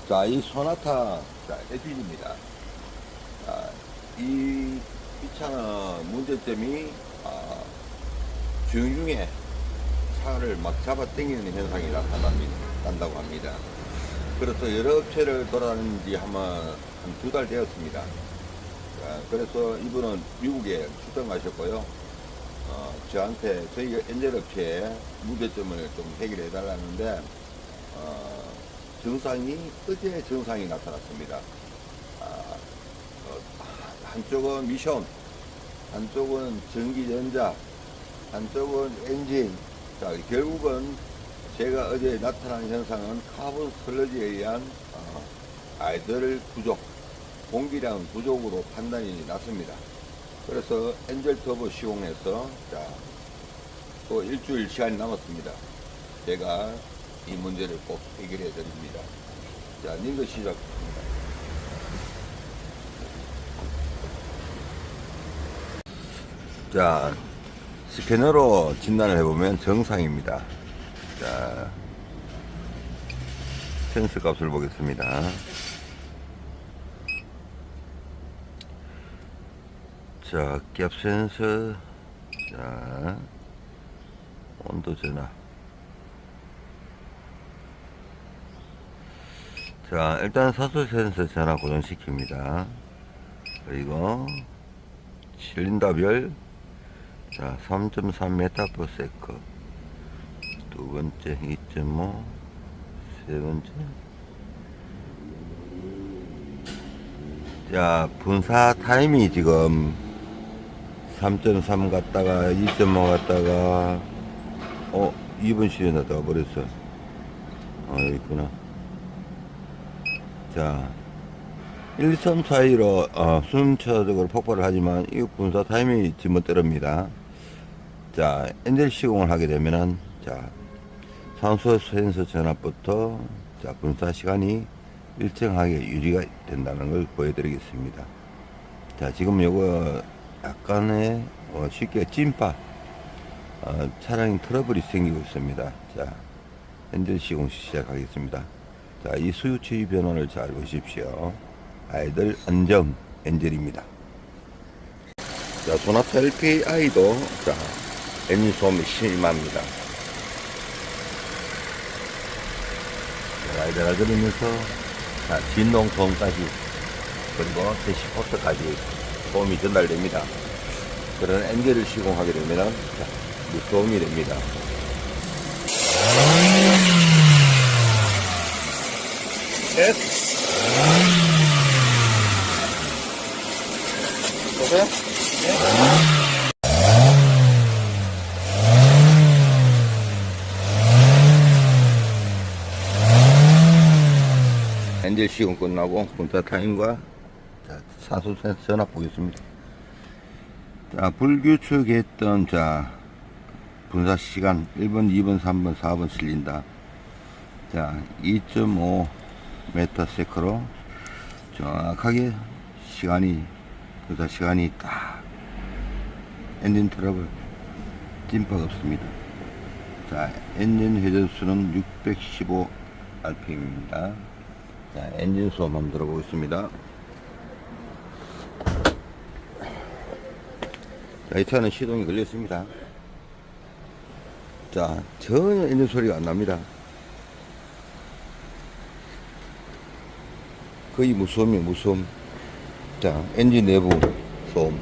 자, 이 소나타, 자, 에듀입니다. 자, 이 차는 문제점이, 주행 중에 차를 막 잡아 당기는 현상이 난다고 합니다. 그래서 여러 업체를 돌아다닌 지 한 두 달 되었습니다. 자, 그래서 이분은 미국에 출장 가셨고요. 저한테 저희 엔젤 업체에 문제점을 좀 해결해 달라는데, 어제 증상이 나타났습니다. 한쪽은 미션, 한쪽은 전기전자, 한쪽은 엔진. 자, 결국은 제가 어제 나타난 현상은 카본 슬러지에 의한 아이들 부족, 공기량 부족으로 판단이 났습니다. 그래서 엔젤 터보 시공해서, 자, 또 일주일 시간이 남았습니다. 제가 이 문제를 꼭 해결해 드립니다. 자, 링거 시작합니다. 자, 스캐너로 진단을 해보면 정상입니다. 자, 센서 값을 보겠습니다. 자, 갭 센서, 자, 온도 전화. 자, 일단 사수 센서 전화 고정시킵니다. 그리고 실린더별, 자, 3.3m/s. 두 번째 2.5, 세 번째. 자, 분사 타임이 지금 3.3 갔다가 2.5 갔다가 2분 시간이 더 버렸어. 여기 있구나. 자, 1, 2, 3 사이로 순차적으로 폭발을 하지만 이 분사 타임이 지멋대로입니다. 자, 엔젤 시공을 하게 되면은, 자, 산소 센서 전압부터, 자, 분사 시간이 일정하게 유지가 된다는 걸 보여드리겠습니다. 자, 지금 요거 약간의 쉽게 찐파 차량 트러블이 생기고 있습니다. 자, 엔젤 시공 시작하겠습니다. 자, 이 수유치 변화를 잘 보십시오. 아이들 안정 엔젤입니다. 자, 소나타 LPI도, 자, 엔진 소음이 심합니다. 아이들 들으면서, 자, 진동 소음까지, 그리고 대시포트까지 소음이 전달됩니다. 그런 엔젤을 시공하게 되면, 자, 무소음이 됩니다. 넷. 보세요. 네. 엔젤 시공 끝나고 분사 타임과 산소 센서 전압 보겠습니다. 자, 불규칙했던, 자, 분사 시간 1번, 2번, 3번, 4번 실린다. 자, 2.5ms로 정확하게 분사 시간이 딱, 엔진 트러블 찐파가 없습니다. 자, 엔진 회전수는 615rpm입니다. 자, 엔진 소음 한번 들어보겠습니다. 자, 이 차는 시동이 걸렸습니다. 자, 전혀 엔진 소리가 안 납니다. 거의 무소음이에요, 무소음. 자, 엔진 내부 소음.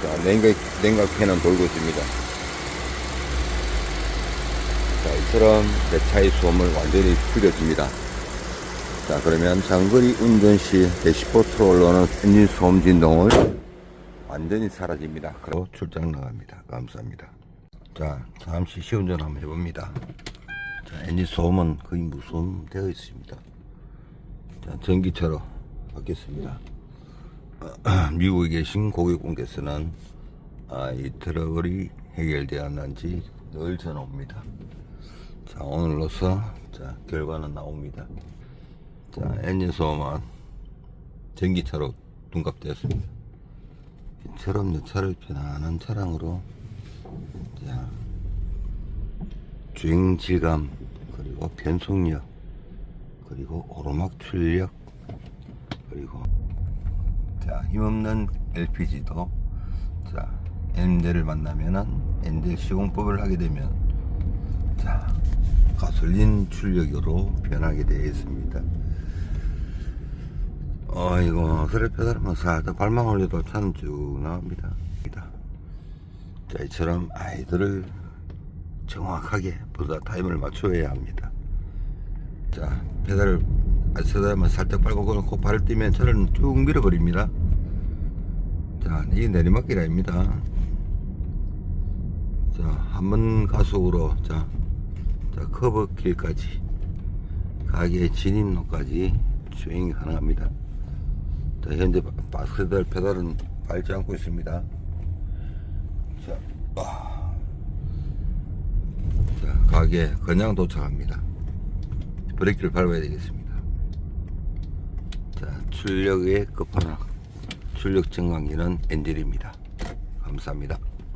자, 냉각 팬은 돌고 있습니다. 자, 이처럼 내 차의 소음을 완전히 줄여줍니다. 자, 그러면 장거리 운전 시 대시포트로 올라오는 엔진 소음 진동을 완전히 사라집니다. 그리고 출장 나갑니다. 감사합니다. 자, 잠시 시운전 한번 해봅니다. 자, 엔진 소음은 거의 무소음 되어 있습니다. 자, 전기차로 바뀌었습니다. 미국에 계신 고객분께서는 이 트러블이 해결되었는지 늘 전화 옵니다. 자, 오늘로서, 자, 결과는 나옵니다. 자, 엔진 소음은 전기차로 둔갑되었습니다. 이처럼 내 차를 편안한 차량으로, 자, 주행 질감, 그리고 변속력, 그리고 오르막 출력, 그리고 자, 힘없는 LPG도 자, 엔젤을 만나면은 엔젤 시공법을 하게 되면 자, 가솔린 출력으로 변하게 되어 있습니다. 이거 그래 페달만 살짝 발만 올려도 차는 쭉 나옵니다. 자, 이처럼 아이들을 정확하게 보다 타임을 맞춰야 합니다. 자, 페달을 아세다만 살짝 밟고 그놓고 발을 띄면 차를 쭉 밀어버립니다. 자, 이게 내리막길입니다. 자, 한번 가속으로 자 커브길까지 가게 진입로까지 주행이 가능합니다. 자, 현재 바스켓 페달은 밟지 않고 있습니다. 자, 자, 가게 그냥 도착합니다. 브레이크를 밟아야 되겠습니다. 자, 출력의 끝판왕, 출력 증강기는 엔젤입니다. 감사합니다.